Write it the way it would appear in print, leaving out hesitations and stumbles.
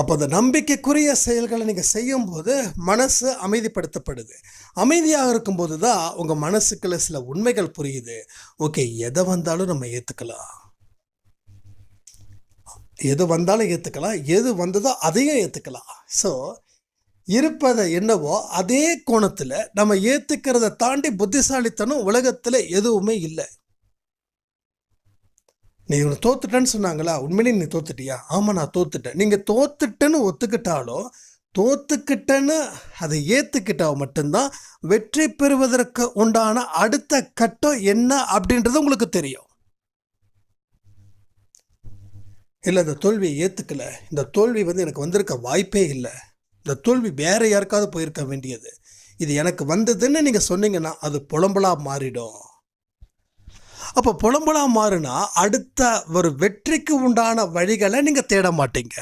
அப்போ அந்த நம்பிக்கைக்குரிய செயல்களை நீங்கள் செய்யும்போது மனசு அமைதிப்படுத்தப்படுது. அமைதியாக இருக்கும்போது தான் உங்கள் மனசுக்குள்ள சில உண்மைகள் புரியுது. ஓகே, எதை வந்தாலும் நம்ம ஏற்றுக்கலாம், எது வந்தாலும் ஏற்றுக்கலாம், எது வந்ததோ அதையும் ஏற்றுக்கலாம். ஸோ இருப்பதை என்னவோ அதே கோணத்தில் நம்ம ஏற்றுக்கிறத தாண்டி புத்திசாலித்தனம் உலகத்தில் எதுவுமே இல்லை. நீ இவனை தோத்துட்டேன்னு சொன்னாங்களா, உண்மையிலே நீ தோத்துட்டியா? ஆமாம், நான் தோத்துட்டேன். நீங்கள் தோத்துட்டேன்னு ஒத்துக்கிட்டாலும் தோத்துக்கிட்டேன்னு அதை ஏற்றுக்கிட்டா மட்டும்தான் வெற்றி பெறுவதற்கு உண்டான அடுத்த கட்டம் என்ன அப்படின்றது உங்களுக்கு தெரியும். இல்லை, இந்த தோல்வியை ஏற்றுக்கல, இந்த தோல்வி எனக்கு வந்திருக்க வாய்ப்பே இல்லை, இந்த தோல்வி வேற யாருக்காவது போயிருக்க வேண்டியது, இது எனக்கு வந்ததுன்னு நீங்கள் சொன்னீங்கன்னா அது புலம்பலாக மாறிடும். அப்போ புலம்பலாக மாறினா அடுத்த ஒரு வெற்றிக்கு உண்டான வழிகளை நீங்கள் தேட மாட்டீங்க.